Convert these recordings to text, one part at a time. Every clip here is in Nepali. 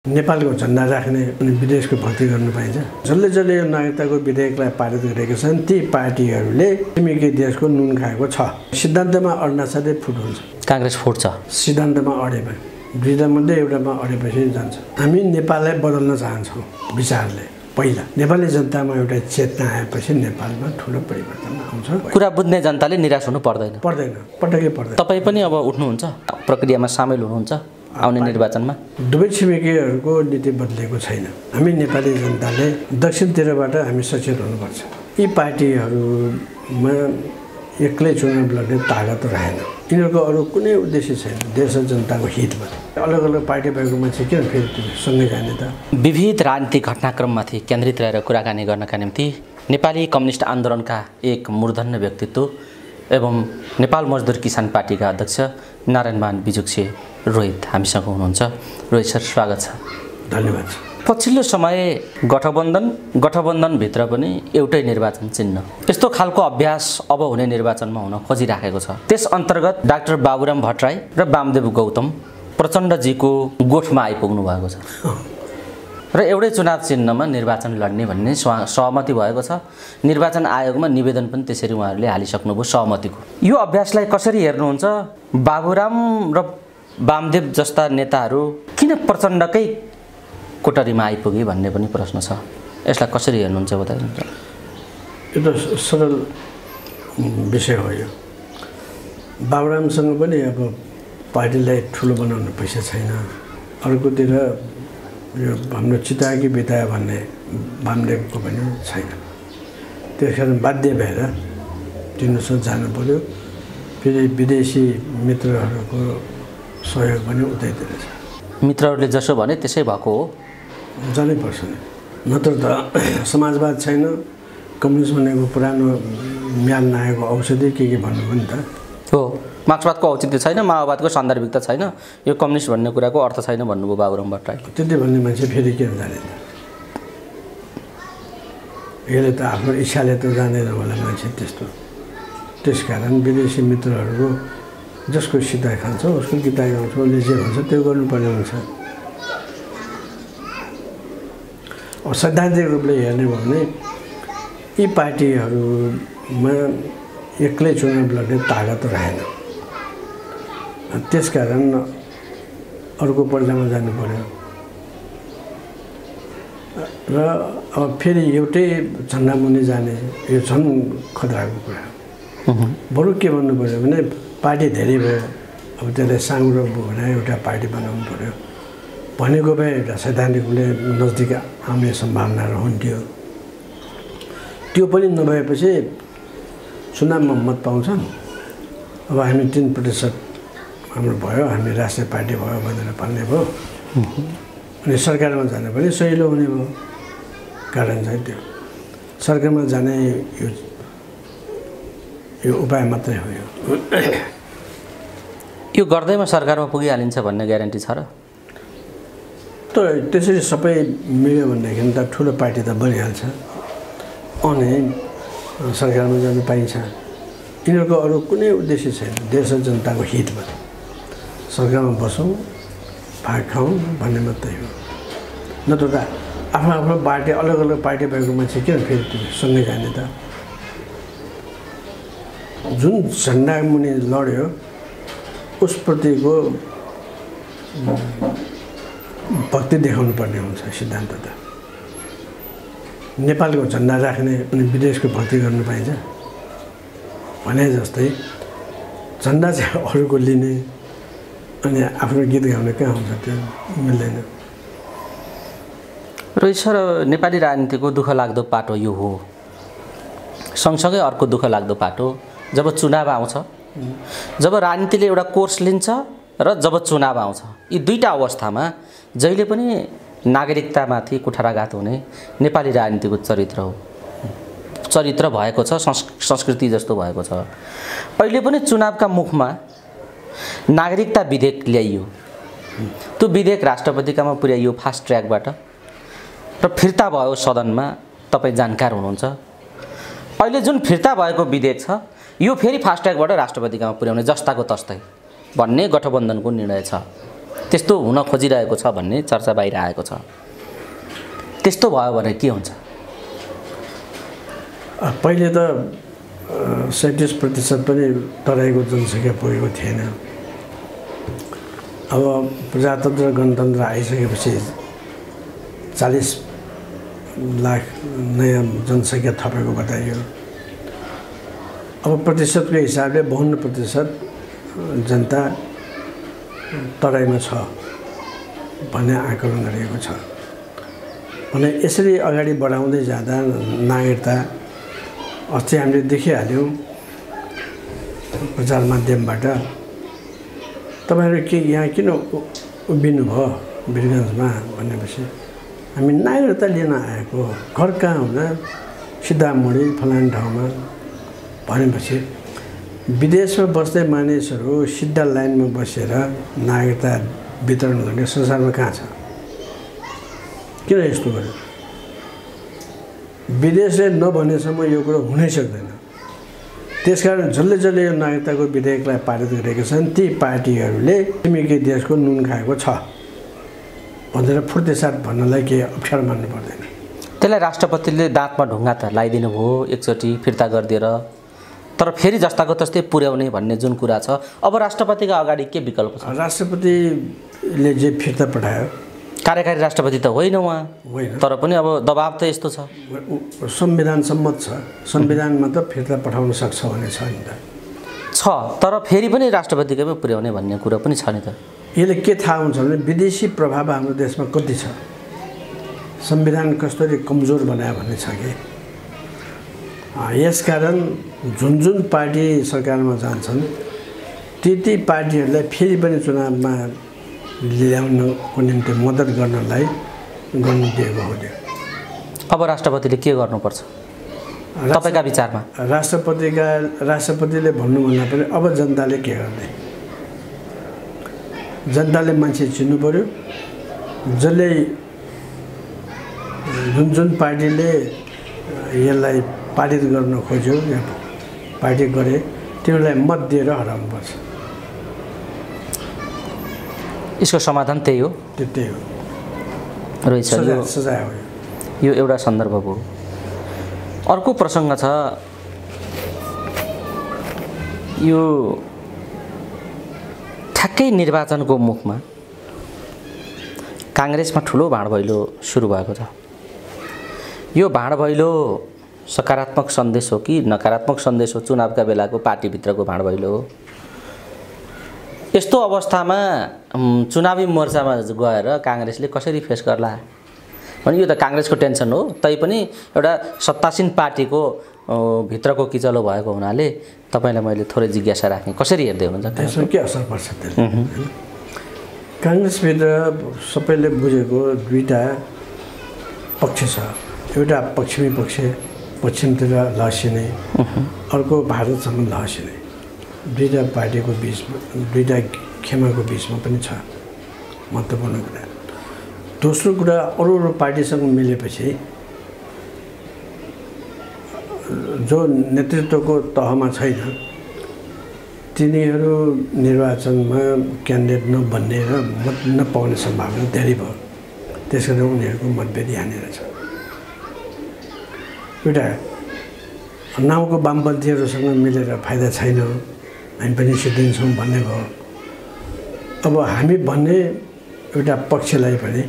नेपालको झन्डा राख्ने अनि विदेशको भक्ति गर्नु पाइन्छ। जसले जसले यो नागरिकताको विधेयकलाई पारित गरेका छन् ती पार्टीहरूले छिमेकी देशको नुन खाएको छ। सिद्धान्तमा अड्न साथै फुट हुन्छ। कांग्रेस फुट्छ सिद्धान्तमा अडेमा, दुईटा मध्ये एउटामा अडेपछि जान्छ। हामी नेपाललाई बदल्न चाहन्छौँ विचारले। पहिला नेपाली जनतामा एउटा चेतना आएपछि नेपालमा ठुलो परिवर्तन आउँछ। कुरा बुझ्ने जनताले निराश हुनु पर्दैन, पटक्कै पर्दैन। तपाईँ पनि अब उठ्नुहुन्छ, प्रक्रियामा सामेल हुनुहुन्छ आउने निर्वाचनमा? दुवै छिमेकीहरूको नीति बदलेको छैन। हामी नेपाली जनताले दक्षिणतिरबाट हामी सचेत हुनुपर्छ। यी पार्टीहरूमा एक्लै चुनाव लड्ने तागत रहेन। यिनीहरूको अरू कुनै उद्देश्य छैन देश र जनताको हितमा। अलग अलग पार्टी भएको मान्छे किन फेरि सँगै जाने त? विविध राजनीतिक घटनाक्रममाथि केन्द्रित रहेर कुराकानी गर्नका निम्ति नेपाली कम्युनिस्ट आन्दोलनका एक मूर्धन्य व्यक्तित्व एवं नेपाल मजदुर किसान पार्टीका अध्यक्ष नारायणमान बिजुक्से रोहित हामीसँग हुनुहुन्छ। रोहित सर, स्वागत छ। धन्यवाद। पछिल्लो समय गठबन्धनभित्र पनि एउटै निर्वाचन चिन्ह, यस्तो खालको अभ्यास अब हुने निर्वाचनमा हुन खोजिराखेको छ। त्यस अन्तर्गत डाक्टर बाबुराम भट्टराई र वामदेव गौतम प्रचण्डजीको गोठमा आइपुग्नु भएको छ र एउटै चुनाव चिन्हमा निर्वाचन लड्ने भन्ने सहमति भएको छ। निर्वाचन आयोगमा निवेदन पनि त्यसरी उहाँहरूले हालिसक्नुभयो सहमतिको। यो अभ्यासलाई कसरी हेर्नुहुन्छ? बाबुराम र वामदेव जस्ता नेताहरू किन प्रचण्डकै कोठरीमा आइपुगे भन्ने पनि प्रश्न छ। यसलाई कसरी हेर्नुहुन्छ बताइदिनुहुन्छ? यो त सरल विषय हो। यो बाबुरामसँग पनि अब पार्टीलाई ठुलो बनाउनु पैसा छैन। अर्कोतिर यो हाम्रो चिताकी बितायो भन्ने वामदेवको पनि छैन। त्यस कारण बाध्य भएर तिनीहरूसँग जानु पर्यो। फेरि विदेशी मित्रहरूको सहयोग पनि उतैतिर छ। मित्रहरूले जसो भने त्यसै भएको हो, जानै पर्छ नि। नत्र त समाजवाद छैन, कम्युनिस्ट भनेको पुरानो म्याल नआएको औषधि के भन्नुभयो नि त हो। मार्क्सवादको औचित्य छैन, माओवादको सान्दर्भिकता छैन, यो कम्युनिस्ट भन्ने कुराको अर्थ छैन भन्नुभयो बाबुराम भट्टराईले। त्यति भन्ने मान्छे फेरि किन जाने त? यसले त आफ्नो इच्छाले त जाँदैन होला मान्छे त्यस्तो। त्यसकारण विदेशी मित्रहरूको जसको सिधा खान्छ उसको गीता गाउँछ, उसले जे भन्छ त्यो गर्नुपर्ने हुन्छ। अब सैद्धान्तिक रूपले हेर्ने हो भने यी पार्टीहरूमा एक्लै चुनाव लड्ने तागत रहेन। त्यसकारण अर्को पर्जामा जानु पर्यो र अब फेरि एउटै झन्डा मुनि जाने यो झन् खतराको कुरा। बरु के भन्नु पऱ्यो भने पार्टी धेरै भयो, अब त्यसलाई साङ्ग्रो बनायो, एउटा पार्टी बनाउनु पऱ्यो भनेको भए एउटा सैद्धान्तिकले नजिक आउने सम्भावना रहन्थ्यो। त्यो पनि नभएपछि चुनावमा मत पाउँछन्। अब हामी 3% हाम्रो भयो, हामी राष्ट्रिय पार्टी भयो भनेर भन्ने भयो अनि सरकारमा जाने पनि सहिलो हुने भयो। कारण चाहिँ त्यो सरकारमा जाने यो उपाय मात्रै हो। यो गर्दैमा सरकारमा पुगिहालिन्छ भन्ने ग्यारेन्टी छ र? त त्यसरी सबै मिल्यो भनेदेखि त ठुलो पार्टी त बनिहाल्छ अनि सरकारमा जानु पाइन्छ। यिनीहरूको अरू कुनै उद्देश्य छैन देश र जनताको हितमा। सरकारमा बसौँ, भाग खाउँ भन्ने मात्रै हो। नत्र त आफ्नो आफ्नो पार्टी अलग अलग पार्टी भएको मान्छे किन फेरि सँगै जाने त? जुन झन्डा मुनि लड्यो उसप्रतिको भक्ति देखाउनु पर्ने हुन्छ। सिद्धान्त त नेपालको झन्डा राख्ने अनि विदेशको भक्ति गर्नु पाइन्छ भने जस्तै झन्डा चाहिँ अरूको लिने अनि आफ्नो गीत गाउने कहाँ हुन्छ? त्यो मिल्दैन। रोहित सर, नेपाली राजनीतिको दुःख लाग्दो पाटो यो हो। सँगसँगै अर्को दुःख लाग्दो पाटो जब चुनाव आउँछ, जब राजनीतिले एउटा कोर्स लिन्छ र जब चुनाव आउँछ, यी दुईटा अवस्थामा जहिले पनि नागरिकतामाथि कुठाराघात हुने नेपाली राजनीतिको चरित्र हो। चरित्र भएको छ, संस्कृति जस्तो भएको छ। अहिले पनि चुनावका मुखमा नागरिकता विधेयक ल्याइयो। त्यो विधेयक राष्ट्रपतिकामा पुर्याइयो फास्ट ट्र्याकबाट र फिर्ता भयो सदनमा। तपाईँ जानकार हुनुहुन्छ। अहिले जुन फिर्ता भएको विधेयक छ यो फेरि फास्ट ट्र्याकबाट राष्ट्रपतिकामा पुर्याउने जस्ताको तस्तै भन्ने गठबन्धनको निर्णय छ। त्यस्तो हुन खोजिरहेको छ भन्ने चर्चा बाहिर आएको छ। त्यस्तो भयो भने के हुन्छ? पहिले त 37% पनि तराईको जनसङ्ख्या पुगेको थिएन। अब प्रजातन्त्र गणतन्त्र आइसकेपछि 40 लाख नयाँ जनसङ्ख्या थपेको बताइयो। अब प्रतिशतको हिसाबले 52% जनता तराईमा छ भन्ने आकलन गरिएको छ। भने यसरी अगाडि बढाउँदै जाँदा नागरिकता अस्ति हामीले देखिहाल्यौँ प्रचार माध्यमबाट, तपाईँहरू के यहाँ किन उभिनु भयो वीरगन्जमा भनेपछि हामी नागरिकता लिन आएको, घर कहाँ हुँदा सिद्धामुढी फलान ठाउँमा भनेपछि विदेशमा बस्ने मानिसहरू सिधा लाइनमा बसेर नागरिकता वितरण गर्ने संसारमा कहाँ छ? किन यस्तो गर्यो? विदेशले नभनेसम्म यो कुरो हुनै सक्दैन। त्यसकारण जसले जसले यो नागरिकताको विधेयकलाई पारित गरेका छन् ती पार्टीहरूले छिमेकी देशको नुन खाएको छ भनेर फुर्तेसाथ भन्नलाई केही अप्ठ्यारो मान्नु पर्दैन। त्यसलाई राष्ट्रपतिले दाँतमा ढुङ्गा त लगाइदिनु भयो एकचोटि फिर्ता गरिदिएर, तर फेरि जस्ताको तस्तै पुर्याउने भन्ने जुन कुरा छ, अब राष्ट्रपतिका अगाडि के विकल्प छ? राष्ट्रपतिले जे फिर्ता पठायो, कार्यकारी राष्ट्रपति त होइन उहाँ, होइन, तर पनि अब दबाब त यस्तो छ। संविधान सम्मत छ, संविधानमा त फिर्ता पठाउन सक्छ भन्ने छ नि त। छ, तर फेरि पनि राष्ट्रपतिकै पुर्याउने भन्ने कुरा पनि छ नि त। यसले के थाहा हुन्छ भने विदेशी प्रभाव हाम्रो देशमा कति छ, संविधान कसरी कमजोर बनायो भन्ने छ कि। यसकारण जुन जुन पार्टी सरकारमा जान्छन् ती पार्टीहरूलाई फेरि पनि चुनावमा ल्याउनको निम्ति मद्दत गर्नलाई गर्नु दिएको हो। अब राष्ट्रपतिले के गर्नुपर्छ तपाईँका विचारमा? राष्ट्रपतिले भन्नुभन्दा पनि अब जनताले के गर्ने? जनताले मान्छे चिन्नु पर्यो। जसले जुन पार्टीले यसलाई पारित गर्न खोज्यो या पार्टी गरे तिनीहरूलाई मत दिएर हराउनुपर्छ। यसको समाधान त्यही हो। त्यही हो रोहित सर, सजाय हो। यो एउटा सन्दर्भ हो। अर्को प्रसङ्ग छ, यो ठ्याक्कै निर्वाचनको मुखमा काङ्ग्रेसमा ठुलो भाँडभैलो सुरु भएको छ। यो भाँडभैलो सकारात्मक सन्देश हो कि नकारात्मक सन्देश हो? चुनावका बेलाको पार्टीभित्रको भाँडभैलो हो। यस्तो अवस्थामा चुनावी मोर्चामा गएर काङ्ग्रेसले कसरी फेस गर्ला भने यो त काङ्ग्रेसको टेन्सन हो। तैपनि एउटा सत्तासीन पार्टीको भित्रको किचलो भएको हुनाले तपाईँलाई मैले थोरै जिज्ञासा राखेँ, कसरी हेर्दै हुनुहुन्छ? त्यसमा के असर पर्छ त्यसले? काङ्ग्रेसभित्र सबैले बुझेको दुईवटा पक्ष छ। एउटा पश्चिमी पक्ष, पश्चिमतिर लहसिने, अर्को भारतसम्म लहसिने। दुईवटा पार्टीको बिचमा, दुईवटा खेमाको बिचमा पनि छ महत्त्वपूर्ण कुरा। दोस्रो कुरा, अरू पार्टीसँग मिलेपछि जो नेतृत्वको तहमा छैन तिनीहरू निर्वाचनमा क्यान्डिडेट नबन्ने र मत नपाउने सम्भावना धेरै भयो। त्यसैले उनीहरूको मतभेद यहाँनिर छ। एउटा नाउँको वामपन्थीहरूसँग मिलेर फाइदा छैन, हामी पनि सिद्धिन्छौँ भन्ने भयो। अब हामी भन्ने एउटा पक्षलाई पनि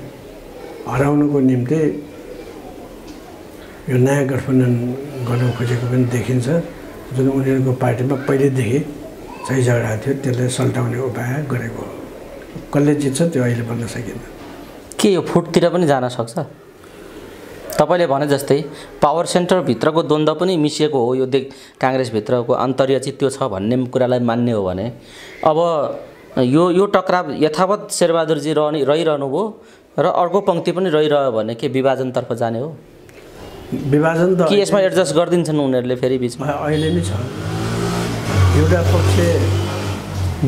हराउनको निम्ति यो नयाँ गठबन्धन गर्न खोजेको पनि देखिन्छ। जुन उनीहरूको पार्टीमा पहिलेदेखि चाहिँ झगडा थियो त्यसलाई सल्टाउने उपाय गरेको हो। कसले जित्छ त्यो अहिले भन्न सकिँदैन। के यो फुटतिर पनि जान सक्छ? तपाईँले भने जस्तै पावर सेन्टरभित्रको द्वन्द्व पनि मिसिएको हो। यो काङ्ग्रेसभित्रको अन्तर्य चाहिँ त्यो छ भन्ने कुरालाई मान्ने हो भने अब यो टक्राव यथावत शेरबहादुरजी रहिरहनु भयो र अर्को पङ्क्ति पनि रहिरह्यो भने के विभाजनतर्फ जाने हो? विभाजन त के यसमा एडजस्ट गरिदिन्छन् उनीहरूले फेरि बिचमा? अहिले नै छ। एउटा पक्ष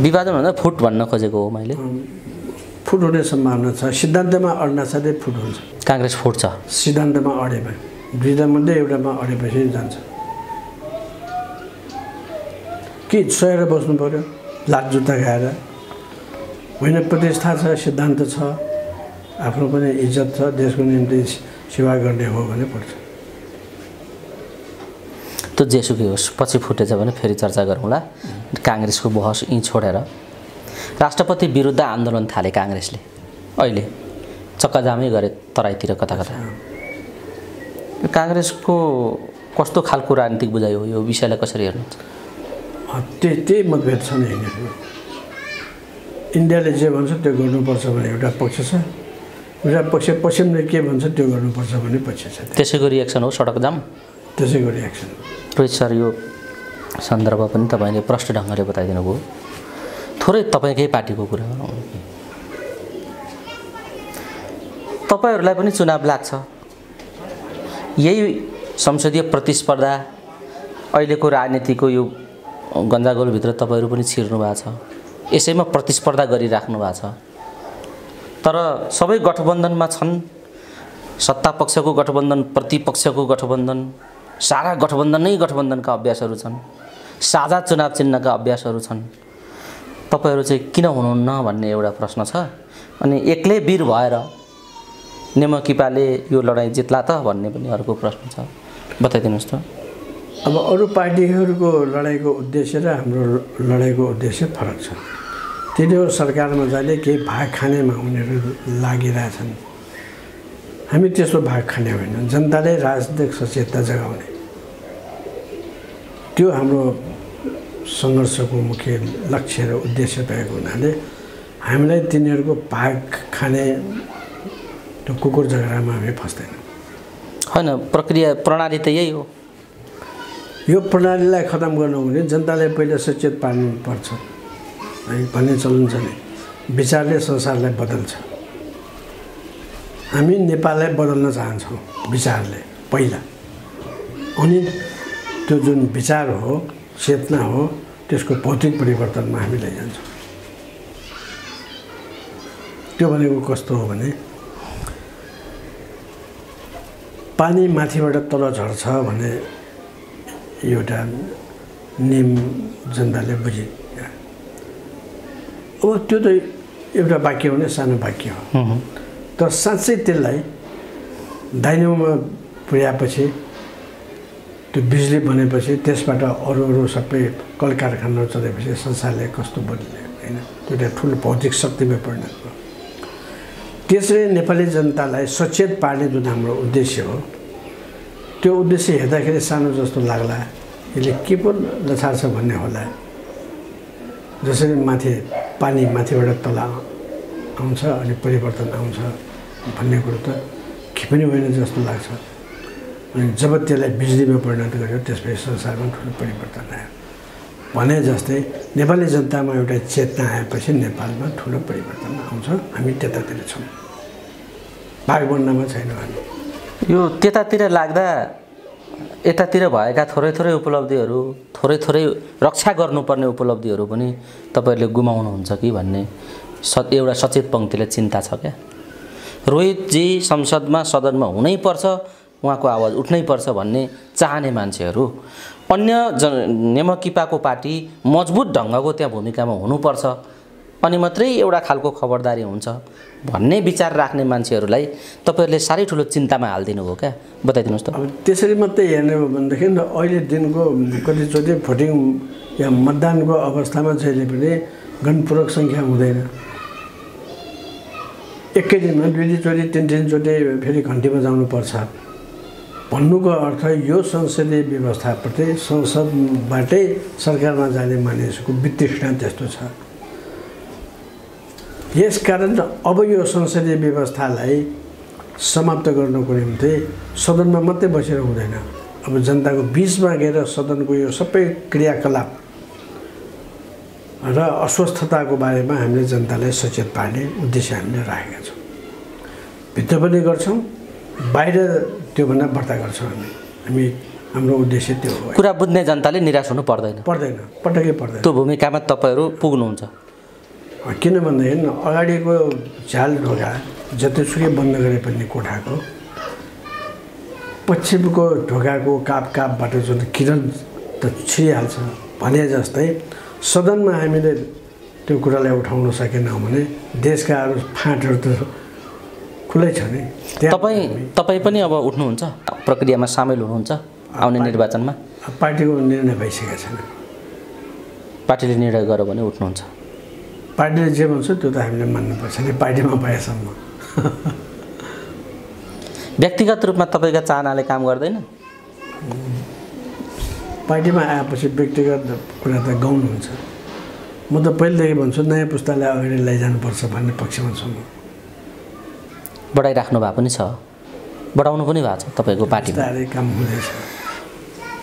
विभाजन भन्दा फुट भन्न खोजेको हो मैले। फुट हुने सम्भावना छ। सिद्धान्तमा अड्न साथै फुट हुन्छ। काङ्ग्रेस फुट्छ सिद्धान्तमा अडेमा। दुईवटामध्ये एउटामा अडेपछि जान्छ। कि सहेर बस्नु पऱ्यो लात जुत्ता खाएर? होइन प्रतिष्ठा छ, सिद्धान्त छ, आफ्नो पनि इज्जत छ, देशको निम्ति सेवा गर्ने हो भने पर्छ। त्यो जेसुकै होस्, पछि फुटेछ भने फेरि चर्चा गरौँला। काङ्ग्रेसको बहस यहीँ छोडेर राष्ट्रपति विरुद्ध आन्दोलन थाले काङ्ग्रेसले, अहिले चक्काजामै गरे तराईतिर कता कता। काङ्ग्रेसको कस्तो खालको राजनीतिक बुझाइ हो यो विषयलाई कसरी हेर्नुहुन्छ? त्यही मतभेद छ नि। इन्डियाले जे भन्छ त्यो गर्नुपर्छ भने एउटा पक्ष छ, एउटा पक्ष पश्चिमले के भन्छ त्यो गर्नुपर्छ भन्ने पक्ष छ। त्यसैको रिएक्सन हो सडक जाम, त्यसैको रिएक्सन। रोहित सर, यो सन्दर्भ पनि तपाईँले प्रष्ट ढङ्गले बताइदिनु भयो। थोरै तपाईँकै पार्टीको कुरा गरौँ। तपाईँहरूलाई पनि चुनाव लाग्छ, यही संसदीय प्रतिस्पर्धा अहिलेको राजनीतिको यो गन्जागोलभित्र तपाईँहरू पनि छिर्नु भएको छ, यसैमा प्रतिस्पर्धा गरिराख्नु भएको छ। तर सबै गठबन्धनमा छन्, सत्तापक्षको गठबन्धन, प्रतिपक्षको गठबन्धन, सारा गठबन्धन नै गठबन्धनका अभ्यासहरू छन्, साझा चुनाव चिन्हका अभ्यासहरू छन्। तपाईँहरू चाहिँ किन हुनुहुन्न भन्ने एउटा प्रश्न छ। अनि एक्लै वीर भएर नेमकिपाले यो लडाइँ जित्ला त भन्ने पनि अर्को प्रश्न छ, बताइदिनुहोस् त। अब अरू पार्टीहरूको लडाइँको उद्देश्य र हाम्रो लडाइँको उद्देश्य फरक छ। तिनीहरू सरकारमा जाने केही भाग खानेमा उनीहरू लागिरहेछन्। हामी त्यसो भाग खाने होइन, जनताले राजनीतिक सचेतता जगाउने, त्यो हाम्रो सङ्घर्षको मुख्य लक्ष्य र उद्देश्य भएको हुनाले हामीलाई तिनीहरूको भाग खाने त्यो कुकुर झगडामा हामी फस्दैनौँ। होइन, प्रक्रिया प्रणाली त यही हो। यो प्रणालीलाई खतम गर्नु भने जनताले पहिला सचेत पार्नुपर्छ भन्ने चलन छ नि। विचारले संसारलाई बदल्छ। हामी नेपाललाई बदल्न चाहन्छौँ विचारले पहिला, अनि त्यो जुन विचार हो, चेतना हो, त्यसको भौतिक परिवर्तनमा हामी लैजान्छौँ। त्यो भनेको कस्तो हो भने पानी माथिबाट तल झर्छ भने एउटा नियम जनताले बुझे। अब त्यो त एउटा वाक्य हो, सानो वाक्य हो, तर साँच्चै त्यसलाई डाइनामोमा पुर्याएपछि, त्यो बिजुली बनेपछि, त्यसबाट अरू अरू सबै कल कारखानाहरू चलेपछि संसारले कस्तो बदल्यो होइन, त्यो एउटा ठुलो भौतिक शक्तिमा परिणत भयो। त्यसरी नेपाली जनतालाई सचेत पार्ने जुन हाम्रो उद्देश्य हो, त्यो उद्देश्य हेर्दाखेरि सानो जस्तो लाग्ला, यसले के पो लछार छ भन्ने होला। जसरी माथि पानी माथिबाट तल आउँछ अनि परिवर्तन आउँछ भन्ने कुरो त के पनि होइन जस्तो लाग्छ। अनि जब त्यसलाई बिजुलीमा परिणत गर्यो त्यसपछि संसारमा ठुलो परिवर्तन आयो भने जस्तै नेपाली जनतामा एउटा चेतना आएपछि नेपालमा ठुलो परिवर्तन आउँछ। हामी त्यतातिर छौँ, भाग बन्नमा छैनौँ हामी। यो त्यतातिर लाग्दा यतातिर भएका थोरै थोरै उपलब्धिहरू, थोरै थोरै रक्षा गर्नुपर्ने उपलब्धिहरू पनि तपाईँहरूले गुमाउनुहुन्छ कि भन्ने एउटा सचेत पङ्क्तिले चिन्ता छ क्या। रोहितजी संसदमा सदनमा हुनैपर्छ, उहाँको आवाज उठ्नैपर्छ भन्ने चाहने मान्छेहरू, अन्य नेमकिपाको पार्टी मजबुत ढङ्गको त्यहाँ भूमिकामा हुनुपर्छ अनि मात्रै एउटा खालको खबरदारी हुन्छ भन्ने विचार राख्ने मान्छेहरूलाई तपाईँहरूले साह्रै ठुलो चिन्तामा हालिदिनु हो क्या, बताइदिनुहोस् त। अब त्यसरी मात्रै हेर्ने हो भनेदेखि अहिले दिनको कतिचोटि भोटिङ या मतदानको अवस्थामा जहिले पनि गणपूरक सङ्ख्या हुँदैन। एकै दिनमा 2 चोटि 3 चोटि फेरि घन्टीमा जानुपर्छ भन्नुको अर्थ यो संसदीय व्यवस्थाप्रति संसदबाटै सरकारमा जाने मानिसको वितृष्णा त्यस्तो छ। यसकारण अब यो संसदीय व्यवस्थालाई समाप्त गर्नको निम्ति सदनमा मात्रै बसेर हुँदैन। अब जनताको बिचमा गएर सदनको यो सबै क्रियाकलाप र अस्वस्थताको बारेमा हामीले जनतालाई सचेत पार्ने उद्देश्य हामीले राखेका छौँ। भित्र पनि गर्छौँ, बाहिर त्योभन्दा बढ्ता गर्छौँ। हामी हाम्रो उद्देश्य त्यो हो। कुरा बुझ्ने जनताले निराश हुनु पर्दैन, पटक्कै पर्दैन। त्यो भूमिकामा तपाईँहरू पुग्नुहुन्छ। किन भन्दाखेरि अगाडिको झ्याल ढोका जतिसुकै बन्द गरे पनि कोठाको पश्चिमको ढोकाको कापबाट जुन किरण त छिरिहाल्छ भने जस्तै सदनमा हामीले त्यो कुरालाई उठाउन सकेनौँ भने देशका अरू फाँटहरू त खुलै छ नि। तपाईँ पनि अब उठ्नुहुन्छ, प्रक्रियामा सामेल हुनुहुन्छ आउने निर्वाचनमा? पार्टीको निर्णय भइसकेको छैन। पार्टीले निर्णय गर्यो भने उठ्नुहुन्छ? पार्टीले जे भन्छ त्यो त हामीले मान्नुपर्छ नि, पार्टीमा भएसम्म। व्यक्तिगत रूपमा तपाईँका चाहनाले काम गर्दैन? पार्टीमा आएपछि व्यक्तिगत कुरा त गाउनुहुन्छ। म त पहिलेदेखि भन्छु नयाँ पुस्तालाई अगाडि लैजानुपर्छ भन्ने पक्षमा छु म। बढाइराख्नु भएको पनि छ, बढाउनु पनि भएको छ तपाईँको पार्टीमा? काम हुँदैछ।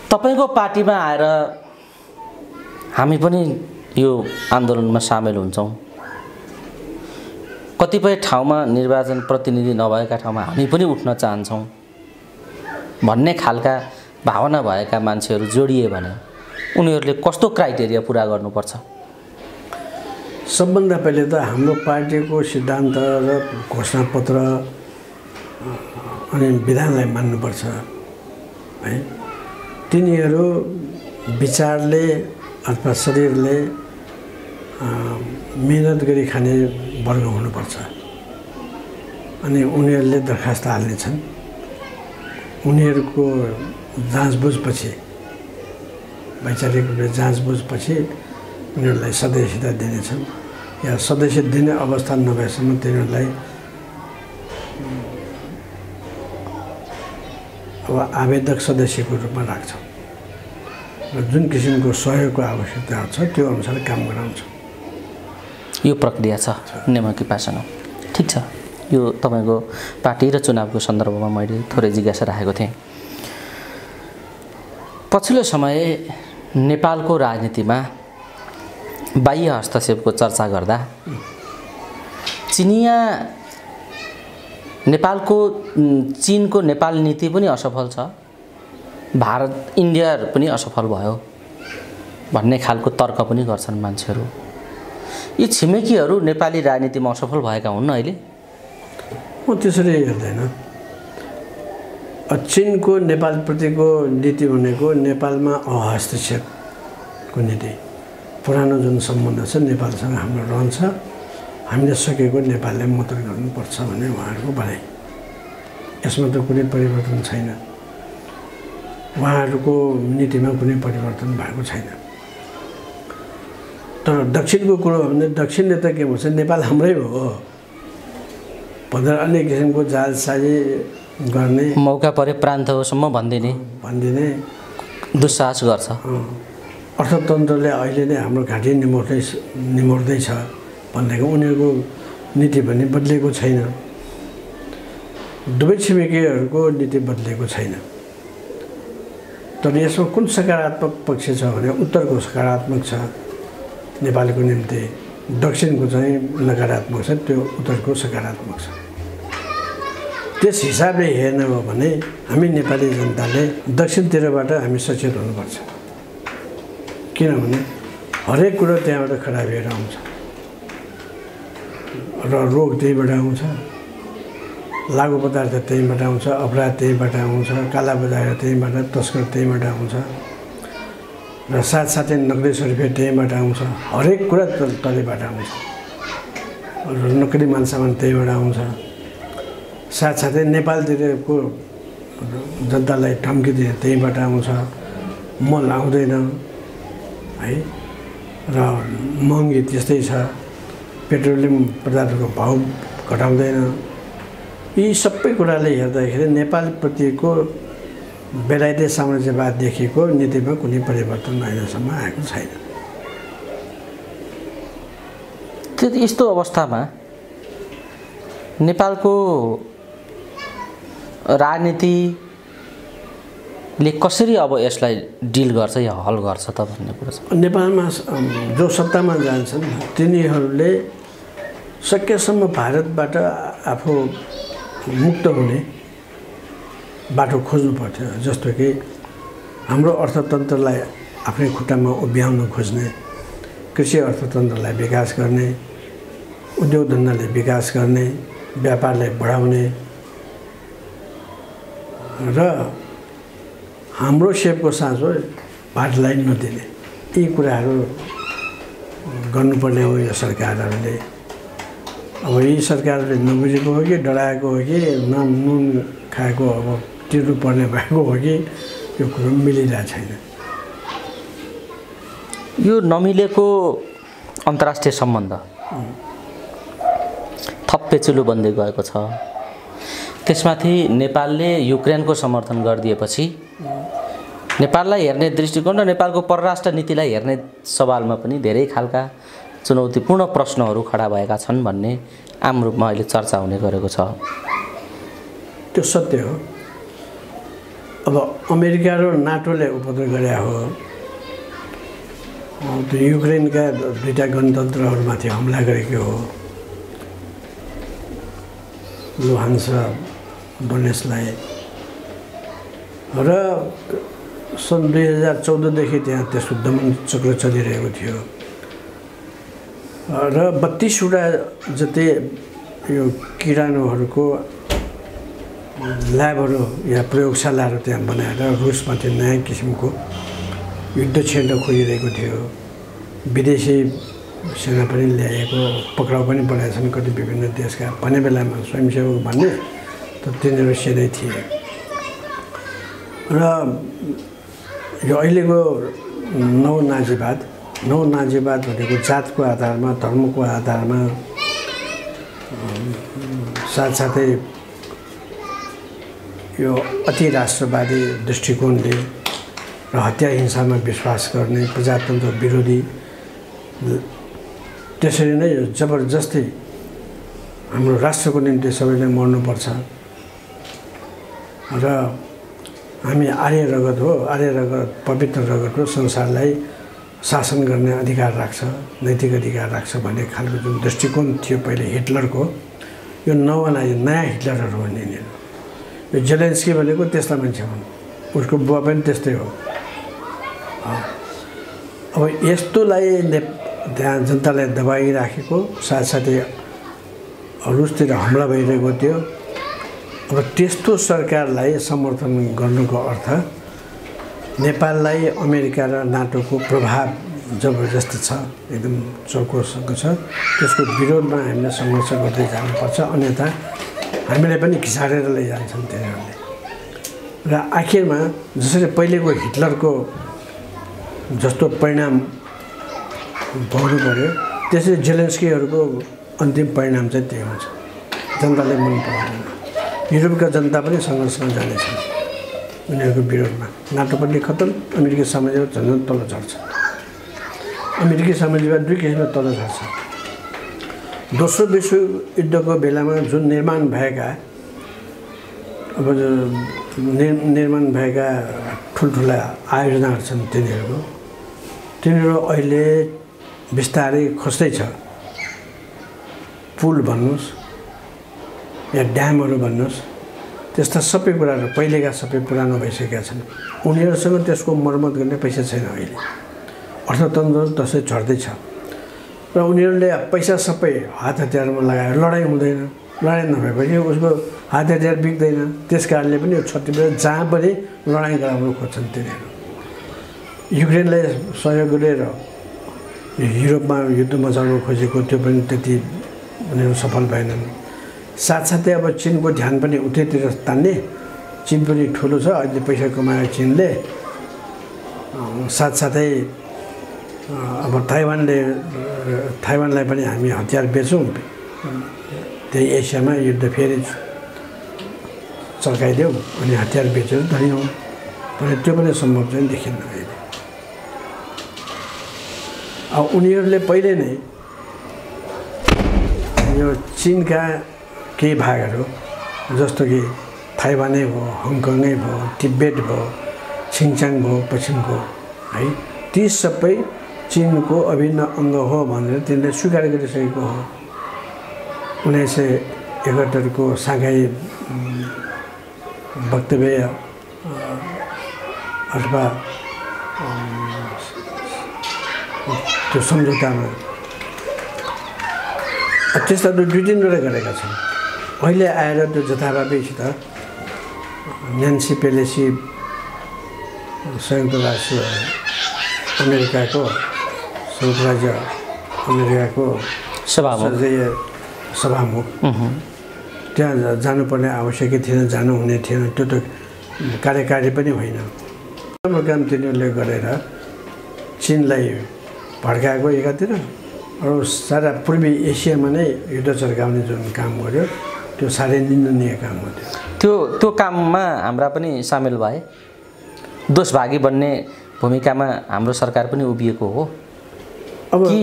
तपाईँको पार्टीमा आएर हामी पनि यो आन्दोलनमा सामेल हुन्छौँ, कतिपय ठाउँमा निर्वाचन प्रतिनिधि नभएका ठाउँमा हामी पनि उठ्न चाहन्छौँ भन्ने खालका भावना भएका मान्छेहरू जोडिए भने उनीहरूले कस्तो क्राइटेरिया पुरा गर्नुपर्छ? सबभन्दा पहिले त हाम्रो पार्टीको सिद्धान्त र घोषणापत्र अनि विधानलाई मान्नुपर्छ है। तिनीहरू विचारले अथवा शरीरले मेहनत गरी खाने वर्ग हुनुपर्छ। अनि उनीहरूले दरखास्त हाल्नेछन्, उनीहरूको जाँचबुझपछि, वैचारिक रूपले जाँचबुझपछि उनीहरूलाई सदस्यता दिनेछन् या सदस्य दिने अवस्था नभएसम्म तिनीहरूलाई अब आवेदक सदस्यको रूपमा राख्छौँ र जुन किसिमको सहयोगको आवश्यकता छ त्यो अनुसार काम गराउँछौँ। यो प्रक्रिया छ नेमकी पासन। ठिक छ, यो तपाईँको पार्टी र चुनावको सन्दर्भमा मैले थोरै जिज्ञासा राखेको थिएँ। पछिल्लो समय नेपालको राजनीतिमा बाह्य हस्तक्षेपको चर्चा गर्दा चीनको नेपाल नीति पनि असफल छ, भारत इन्डिया पनि असफल भयो भन्ने खालको तर्क पनि गर्छन् मान्छेहरू। यी छिमेकीहरू नेपाली राजनीतिमा असफल भएका हुन् अहिले? म त्यसरी हेर्दैन। चीनको नेपालप्रतिको नीति भनेको नेपालमा हस्तक्षेपको नीति। पुरानो जुन सम्बन्ध छ नेपालसँग हाम्रो रहन्छ, हामीले सकेको नेपालले मद्दत गर्नुपर्छ भन्ने उहाँहरूको भनाइ। यसमा त कुनै परिवर्तन छैन, उहाँहरूको नीतिमा कुनै परिवर्तन भएको छैन। तर दक्षिणको कुरो हो भने दक्षिणले त के भन्छ, नेपाल हाम्रै हो भनेर अन्य किसिमको जालसाजी गर्ने, मौका परे प्रान्त होसम्म भनिदिने दुस्साहस गर्छ। अर्थतन्त्रले अहिले नै हाम्रो घाँटी निमोर्दैछ भनेको उनीहरूको नीति पनि बदलिएको छैन। दुवै छिमेकीहरूको नीति बदलिएको छैन। तर यसमा कुन सकारात्मक पक्ष छ भने उत्तरको सकारात्मक छ नेपालको निम्ति, दक्षिणको चाहिँ नकारात्मक छ, त्यो उत्तरको सकारात्मक छ। त्यस हिसाबले हेर्ने हो भने हामी नेपाली जनताले दक्षिणतिरबाट हामी सचेत हुनुपर्छ। किनभने हरेक कुरो त्यहाँबाट खराबीहरू आउँछ र रोग त्यहीबाट आउँछ, लागु पदार्थ त्यहीबाट आउँछ, अपराध त्यहीबाट आउँछ, कालाबजारी त्यहीबाट, तस्कर त्यहीबाट आउँछ र साथसाथै नक्कली रुपियाँ त्यहीबाट आउँछ। हरेक कुरा तलैबाट आउँछ र नक्कली मालसामान त्यहीबाट आउँछ। साथसाथै नेपालतिरको जनतालाई धम्की दिने त्यहीबाट आउँछ। मल आउँदैन है र महँगी त्यस्तै छ, पेट्रोलियम पदार्थको भाउ घटाउँदैन। यी सबै कुराले हेर्दाखेरि नेपालप्रतिको बेलायती साम्राज्यवाददेखिको नीतिमा कुनै परिवर्तन अहिलेसम्म आएको छैन। यस्तो अवस्थामा नेपालको राजनीतिले कसरी अब यसलाई डिल गर्छ या हल गर्छ त भन्ने कुरा छ। नेपालमा जो सत्तामा जान्छन् तिनीहरूले सकेसम्म भारतबाट आफू मुक्त हुने बाटो खोज्नु पर्थ्यो। जस्तो कि हाम्रो अर्थतन्त्रलाई आफ्नै खुट्टामा उभ्याउन खोज्ने, कृषि अर्थतन्त्रलाई विकास गर्ने, उद्योग धन्दाले विकास गर्ने, व्यापारलाई बढाउने र हाम्रो सेपको साँचो भारतलाई नदिने, यी कुराहरू गर्नुपर्ने हो यो सरकारहरूले। अब यी सरकारहरूले नबुझेको हो कि डराएको हो कि नुन खाएको अब तिर्नु पर्ने भएको हो कि यो कुरो मिलिरहेको छैन। यो नमिलेको अन्तर्राष्ट्रिय सम्बन्ध थप पेचिलो बन्दै गएको छ। त्यसमाथि नेपालले युक्रेनको समर्थन गरिदिएपछि नेपाललाई हेर्ने दृष्टिकोण र नेपालको परराष्ट्र नीतिलाई हेर्ने सवालमा पनि धेरै खालका चुनौतीपूर्ण प्रश्नहरू खडा भएका छन् भन्ने आम रूपमा अहिले चर्चा हुने गरेको छ। त्यो सत्य हो। अब अमेरिका र नाटोले उपद्रव गरे हो, त्यो युक्रेनका दुईटा गणतन्त्रहरूमाथि हमला गरेको हो, लुहान्स र डोनेट्स्कलाई। र सन् 2014 त्यहाँ त्यसको दमन चक्र चलिरहेको थियो र 32वटा जति यो किराणुहरूको ल्याबहरू या प्रयोगशालाहरू त्यहाँ बनाएर रुसमाथि नयाँ किसिमको युद्ध छेड्न खोजिरहेको थियो। विदेशी सेना पनि ल्याएको, पक्राउ पनि बनाएछन् कति विभिन्न देशका। भन्ने बेलामा स्वयंसेवक भन्ने त तिनीहरू सेनै थिए। र यो अहिलेको नौ नाजीवाद भनेको जातको आधारमा, धर्मको आधारमा, साथसाथै यो अति राष्ट्रवादी दृष्टिकोणले र हत्या हिंसामा विश्वास गर्ने प्रजातन्त्र विरोधी, त्यसरी नै जबरजस्ती हाम्रो राष्ट्रको निम्ति सबैले मर्नुपर्छ र हामी आर्य रगत हो, आर्य रगत पवित्र रगत हो, संसारलाई शासन गर्ने अधिकार राख्छ, नैतिक अधिकार राख्छ भन्ने खालको जुन दृष्टिकोण थियो पहिले हिटलरको, यो नयाँ हिटलरहरू हो यिनीहरू। यो जेलेन्स्की भनेको त्यस्ता मान्छे हुन्, उसको बुवा पनि त्यस्तै हो। अब यस्तोलाई त्यहाँ जनतालाई दबाइराखेको, साथसाथै रुसतिर हमला भइरहेको थियो। अब त्यस्तो सरकारलाई समर्थन गर्नुको अर्थ नेपाललाई अमेरिका र नाटोको प्रभाव जबरजस्ती छ, एकदम चौकोसँग छ। त्यसको विरोधमा हामीले सङ्घर्ष गर्दै जानुपर्छ, अन्यथा हामीले पनि घिसारेर लैजान्छन् तिनीहरूले। र आखिरमा जसरी पहिलेको हिटलरको जस्तो परिणाम भोग्नु पर्यो, त्यसरी जेलेन्स्कीहरूको अन्तिम परिणाम चाहिँ त्यही हुन्छ। जनताले मन पराउँदैन। युरोपका जनता पनि सङ्घर्षमा जानेछन् उनीहरूको विरोधमा। नाटो पनि खतम, अमेरिकी साम्राज्यवाद झन् तल झर्छ। अमेरिकी साम्राज्यवाद दुई किसिमले तल झर्छ। दोस्रो विश्वयुद्धको बेलामा जुन निर्माण भएका ठुल्ठुला आयोजनाहरू छन् तिनीहरू अहिले बिस्तारै खस्दै छ। पुल भन्नुहोस् या ड्यामहरू भन्नुहोस्, त्यस्ता सबै कुराहरू पहिलेका सबै पुरानो भइसकेका छन्। उनीहरूसँग त्यसको मर्मत गर्ने पैसा छैन अहिले। अर्थतन्त्र त्यसै झर्दैछ र उनीहरूले पैसा सबै हात हतियारमा लगाएर लडाइँ हुँदैन। लडाइँ नभएपछि उसको हात हतियार बिग्दैन। त्यस कारणले पनि यो छत्तीसगढ जहाँ पनि लडाइँ गराउनु खोज्छन् तिनीहरू। युक्रेनलाई सहयोग गरेर युरोपमा युद्ध मचाउनु खोजेको त्यो पनि त्यति उनीहरू सफल भएनन्। साथसाथै अब चिनको ध्यान पनि उतैतिर तान्ने। चिन पनि ठुलो छ, अहिले पैसा कमायो चिनले। साथसाथै अब थाइवानलाई पनि हामी हतियार बेचौँ, त्यही एसियामा युद्ध फेरि चर्काइदेऊ अनि हतियार बेचेर धनियौँ भने त्यो पनि सम्भव चाहिँ देखिन्न अहिले। अब उनीहरूले पहिले नै यो चिनका केही भागहरू जस्तो कि थाइवानै भयो, हङकङै भयो, तिब्बत भयो, छिङचाङ भयो पश्चिमको, है, ती सबै चिनको अभिन्न अङ्ग हो भनेर तिनले स्वीकार गरिसकेको हो। 1971 को साङ्घाई वक्तव्य अथवा त्यो सम्झौतामा त्यस्ता दुई तिनवटा गरेका छन्। अहिले आएर त्यो जथाभावीसित न्यान्सी पेलोसी संयुक्त राष्ट्र अमेरिकाको संयुक्त राज्य अमेरिकाको सभामुख त्यहाँ जानुपर्ने आवश्यकै थिएन, जानुहुने थिएन। त्यो त कार्यकारी पनि होइन। राम्रो काम तिनीहरूले गरेर चीनलाई भड्काएको एकातिर, अरू सारा पूर्वी एसियामा नै युद्ध चर्काउने जुन काम गर्यो त्यो साह्रै निन्दनीय काम हो। त्यो काममा हाम्रा पनि सामेल भए, दोषभागी बन्ने भूमिकामा हाम्रो सरकार पनि उभिएको हो अब कि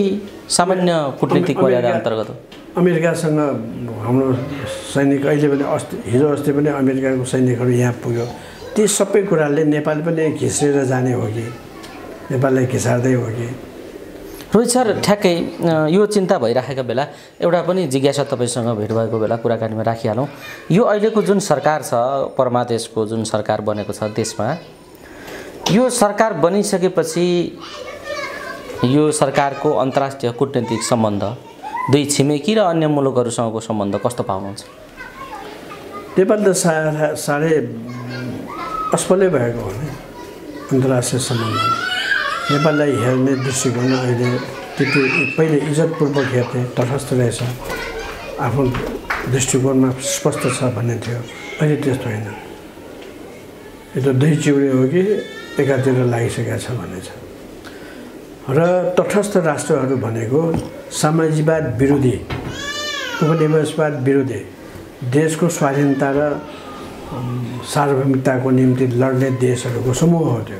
सामान्य कूटनीतिक मर्यादा अन्तर्गत हो? अमेरिकासँग हाम्रो सैनिक अहिले पनि हिजो अस्ति पनि अमेरिकाको सैनिकहरू यहाँ पुग्यो। ती सबै कुराले नेपाल पनि घिस्रेर जाने हो कि नेपाललाई घिसार्दै हो कि? रोहित सर, ठ्याक्कै यो चिन्ता भइराखेको बेला एउटा पनि जिज्ञासा तपाईँसँग भेट भएको बेला कुराकानीमा राखिहालौँ। यो अहिलेको जुन सरकार छ, परमादेशको जुन सरकार बनेको छ देशमा, यो सरकार बनिसकेपछि यो सरकारको अन्तर्राष्ट्रिय कूटनीतिक सम्बन्ध, दुई छिमेकी र अन्य मुलुकहरूसँगको सम्बन्ध कस्तो पाउनुहुन्छ? नेपाल त साह्रै असफलै भएको हो नि अन्तर्राष्ट्रिय सम्बन्धमा। नेपाललाई हेर्ने दृष्टिकोण अहिले त्यति पहिले इज्जतपूर्वक हेर्ने, तटस्थ रहेछ, आफ्नो दृष्टिकोणमा स्पष्ट छ भन्ने थियो। अहिले त्यस्तो होइन। यो त दुई चिउरे हो कि एकातिर लागिसकेको छ भन्ने छ। र तटस्थ राष्ट्रहरू भनेको साम्राज्यवाद विरोधी, उपनिवेशवाद विरोधी, देशको स्वाधीनता र सार्वभौमिकताको निम्ति लड्ने देशहरूको समूह हो त्यो।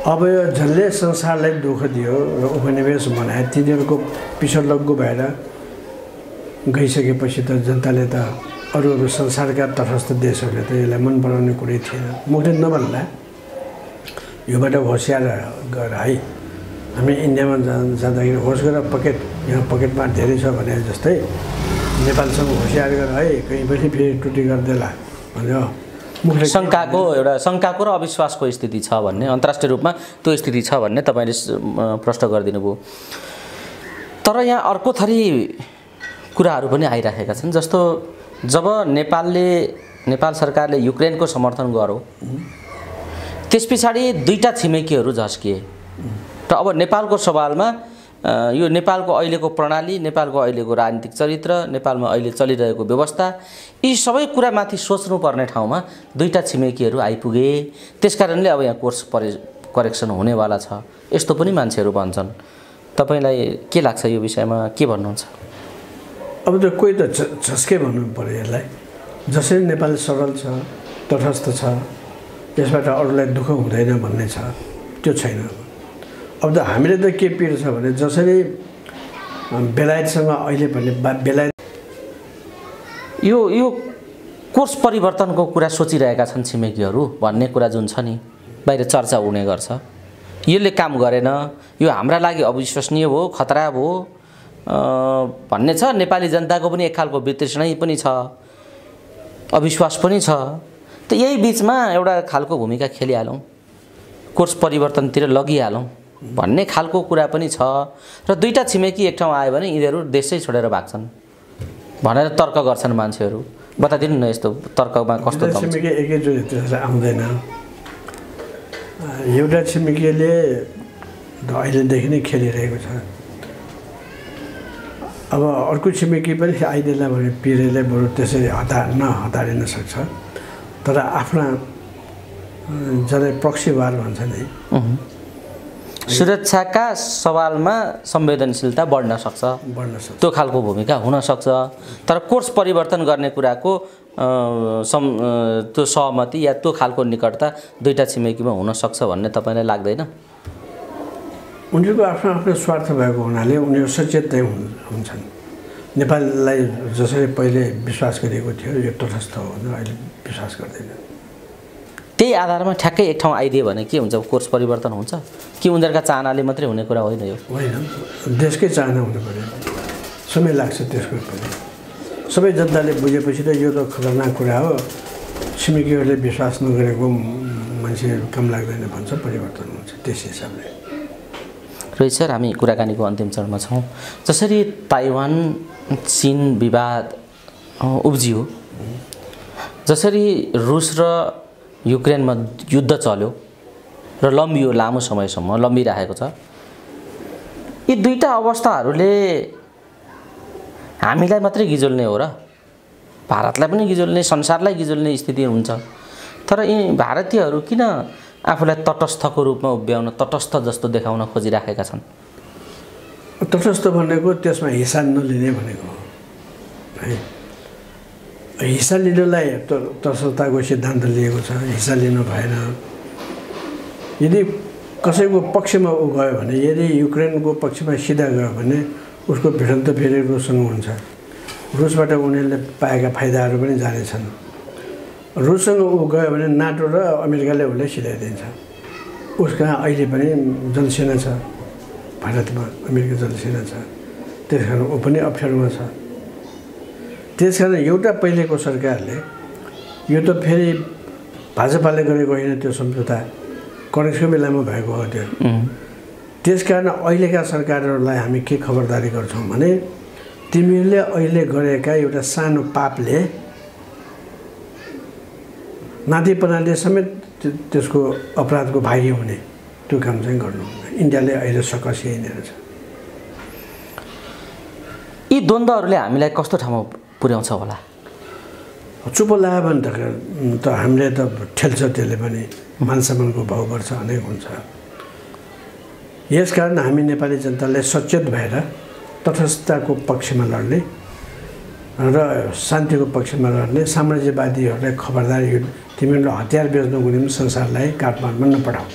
अब यो जसले संसारलाई दुःख दियो र उपनिवेश बनाए, तिनीहरूको पिछो लग्गु भएर गइसकेपछि त जनताले त अरू संसारका तटस्थ देशहरूले त यसलाई मन पराउने कुरै थिएन। मुखले नभन्दा योबाट होसियार गर है, हामी इन्डियामा जाँदाखेरि होस् गरेर पकेट, यहाँ पकेटमा धेरै छ भने जस्तै नेपालसँग होसियार गर है, कहीँ पनि फेरि टुटी गरिदेला भन्यो। शङ्काको र अविश्वासको स्थिति छ भन्ने, अन्तर्राष्ट्रिय रूपमा त्यो स्थिति छ भन्ने तपाईँले प्रश्न गरिदिनु भयो। तर यहाँ अर्को थरी कुराहरू पनि आइराखेका छन्। जस्तो जब नेपाल सरकारले युक्रेनको समर्थन गर्यो, त्यस पछाडि दुईटा छिमेकीहरू झस्किए र अब नेपालको सवालमा यो नेपालको अहिलेको प्रणाली, नेपालको अहिलेको राजनीतिक चरित्र, नेपालमा अहिले चलिरहेको व्यवस्था, यी सबै कुरामाथि सोच्नुपर्ने ठाउँमा दुईटा छिमेकीहरू आइपुगे। त्यसकारणले अब यहाँ कोर्स करेक्सन हुनेवाला छ, यस्तो पनि मान्छेहरू भन्छन्। तपाईँलाई के लाग्छ यो विषयमा, के भन्नुहुन्छ? अब त कोही त झस्के भन्नु पर्यो यसलाई। जसरी नेपाल सरल छ, तटस्थ छ, यसबाट अरूलाई दुःख हुँदैन भन्ने छ, त्यो छैन। अब त हामीले त के पिर छ भने जसरी बेलायतसँग अहिले भने बेलायत यो कोर्स परिवर्तनको कुरा सोचिरहेका छन् छिमेकीहरू भन्ने कुरा जुन छ नि, बाहिर चर्चा हुने गर्छ। यसले काम गरेन, यो हाम्रा लागि अविश्वसनीय हो, खतरा हो भन्ने छ। नेपाली जनताको पनि एक खालको वितृष्णै पनि छ, अविश्वास पनि छ। त यही बिचमा एउटा खालको भूमिका खेलिहालौँ, कोर्स परिवर्तनतिर लगिहालौँ भन्ने खालको कुरा पनि छ। र दुईटा छिमेकी एक ठाउँ आयो भने यिनीहरू देशै छोडेर भाग्छन् भनेर तर्क गर्छन् मान्छेहरू। बताइदिनु न यस्तो तर्कमा कस्तो छिमेकी एकैचोटि आउँदैन। एउटा छिमेकीले अहिलेदेखि नै खेलिरहेको छ। अब अर्को छिमेकी पनि आइदेला भने पिरेले बरु त्यसरी हतारिन सक्छ। तर आफ्ना जसलाई प्रक्सीवार भन्छ नि, सुरक्षाका सवालमा संवेदनशीलता बढ्न सक्छ, त्यो खालको भूमिका हुन सक्छ। तर कोर्स परिवर्तन गर्ने कुराको त्यो सहमति या त्यो खालको निकटता दुईटा छिमेकीमा हुन सक्छ भन्ने तपाईँलाई लाग्दैन? उनीहरूको आफ्नो आफ्नो स्वार्थ भएको हुनाले उनीहरू सचेत नै हुन्छन्। नेपाललाई जसरी पहिले विश्वास गरिएको थियो यो तटस्थ हो भने अहिले विश्वास गर्दैन। त्यही आधारमा ठ्याक्कै एक ठाउँ आइदियो भने के हुन्छ? कोर्स परिवर्तन हुन्छ कि उनीहरूका चाहनाले मात्रै हुने कुरा होइन? यो होइन, देशकै चाहना हुनु पर्यो, समय लाग्छ त्यसको पनि। सबै जनताले बुझेपछि त यो त खतरनाक कुरा हो, छिमेकीहरूले विश्वास नगरेको मान्छे काम लाग्दैन भन्छ, परिवर्तन हुन्छ त्यस हिसाबले। रोहित सर, हामी कुराकानीको अन्तिम चरणमा छौँ। जसरी ताइवान चीन विवाद उब्जियो, जसरी रुस र युक्रेनमा युद्ध चल्यो र लम्बियो, लामो समयसम्म लम्बिरहेको छ, यी दुईटा अवस्थाहरूले हामीलाई मात्रै गिजोल्ने हो र भारतलाई पनि गिजोल्ने संसारलाई गिजोल्ने स्थिति हुन्छ तर यी भारतीयहरू किन आफूलाई तटस्थको रूपमा उभ्याउन तटस्थ जस्तो देखाउन खोजिराखेका छन् तटस्थ भनेको त्यसमा हिस्सा नलिने भनेको है हिस्सा लिनलाई तटस्थताको सिद्धान्त लिएको छ हिस्सा लिनु भएन यदि कसैको पक्षमा ऊ गयो भने यदि युक्रेनको पक्षमा सिधा गयो भने उसको भिडन्त फेरि रुससँग हुन्छ रुसबाट उनीहरूले पाएका फाइदाहरू पनि जानेछन् रुससँग ऊ गयो भने नाटो र अमेरिकाले उसलाई सिधाइदिन्छ उसका अहिले पनि जनसेना छ भारतमा अमेरिका जनसेना छ त्यस कारण ऊ पनि अप्ठ्यारोमा छ त्यस कारण एउटा पहिलेको सरकारले यो त फेरि भाजपाले गरेको होइन त्यो सम्झौता काङ्ग्रेसको बेलामा भएको हो त्यो त्यस कारण अहिलेका सरकारहरूलाई हामी के खबरदारी गर्छौँ भने तिमीहरूले अहिले गरेका एउटा सानो पापले नाति प्रणाली समेत त्यसको अपराधको भागी हुने त्यो काम चाहिँ गर्नु इन्डियाले अहिले सकसिएर छ यी द्वन्द्वहरूले हामीलाई कस्तो ठाउँमा पुर्याउँछ होला चुप लाग्यो भने त हामीले त ठेल्छ त्यसले पनि मान सम्मानको भाव बढ्छ अनेक हुन्छ यसकारण हामी नेपाली जनताले सचेत भएर तटस्थताको पक्षमा लड्ने र शान्तिको पक्षमा लड्ने साम्राज्यवादीहरूलाई खबरदारी तिमीहरूले हतियार बेच्नुको निम्ति संसारलाई काठमाडौँमा नपठाऊ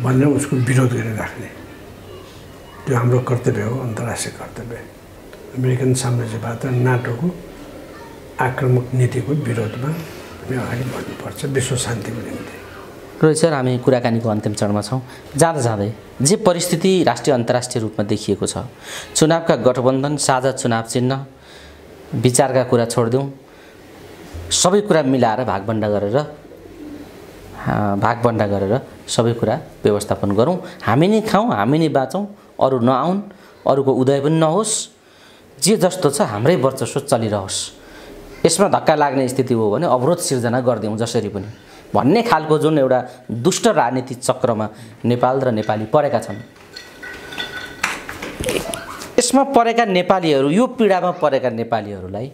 भनेर उसको विरोध गरिराख्ने त्यो हाम्रो कर्तव्य हो अन्तर्राष्ट्रिय कर्तव्य अमेरिकन साम्राज्यवाद र नाटोको आक्रामक नीतिको विरोधमा हामी अगाडि बढ्नुपर्छ विश्व शान्तिको निम्ति रोहित सर हामी कुराकानीको अन्तिम चरणमा छौँ जाँदा जाँदै जे परिस्थिति राष्ट्रिय अन्तर्राष्ट्रिय रूपमा देखिएको छ चुनावका गठबन्धन साझा चुनाव चिन्ह विचारका कुरा छोडिदिउँ सबै कुरा मिलाएर भागभण्डा गरेर सबै कुरा व्यवस्थापन गरौँ हामी नै खाउँ हामी नै बाँचौँ अरू नआउन् अरूको उदय पनि नहोस् जे जस्तो छ हाम्रै वर्चस्व चलिरहोस् यसमा धक्का लाग्ने स्थिति हो भने अवरोध सिर्जना गरिदिउँ जसरी पनि भन्ने खालको जुन एउटा दुष्ट राजनीति चक्रमा नेपाल र नेपाली परेका छन् यसमा परेका नेपालीहरू यो पीडामा परेका नेपालीहरूलाई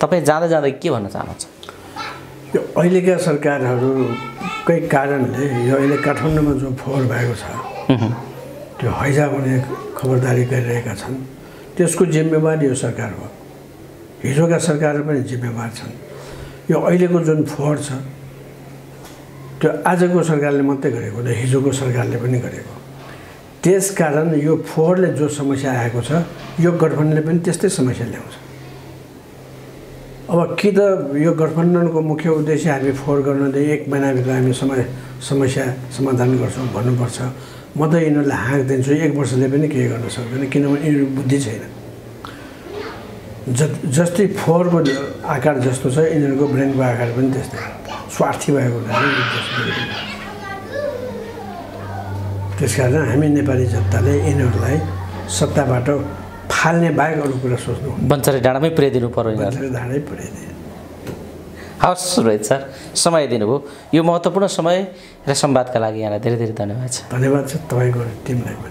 तपाईँ जाँदा जाँदै के भन्न चाहनुहुन्छ यो अहिलेका सरकारहरूकै कारणले यो अहिले काठमाडौँमा जो फोहोर भएको छ त्यो हैजा हुने खबरदारी गरिरहेका छन् त्यसको जिम्मेवार यो सरकार हो हिजोका सरकारहरू पनि जिम्मेवार छन् यो अहिलेको जुन फोहोर छ त्यो आजको सरकारले मात्रै गरेको होइन हिजोको सरकारले पनि गरेको त्यसकारण यो फोहोरले जो समस्या आएको छ यो गठबन्धनले पनि त्यस्तै समस्या ल्याउँछ अब कि त यो गठबन्धनको मुख्य उद्देश्य हामी फोहोर गर्न दिए 1 महिनाभित्र हामी समस्या समाधान गर्छौँ भन्नुपर्छ म त यिनीहरूलाई हाँक दिन्छु 1 वर्षले पनि केही गर्न सक्दैन किनभने यिनीहरू बुद्धि छैन जस्तै फोहोरको आकार जस्तो छ यिनीहरूको ब्रेनको आकार पनि त्यस्तै स्वार्थी भएको हुनाले त्यसकारण हामी नेपाली जनताले यिनीहरूलाई सत्ताबाट फाल्ने बाहेक अरू कुरा सोच्नु बन्चरे डाँडामै पुर्याइदिनु पर्यो बन्चरे डाँडै पुर्याइदिए हवस् रोहित सर समय दिनुभयो यो महत्त्वपूर्ण समय र संवादका लागि यहाँलाई धेरै धेरै धन्यवाद छ धन्यवाद छ तपाईँको टिमलाई पनि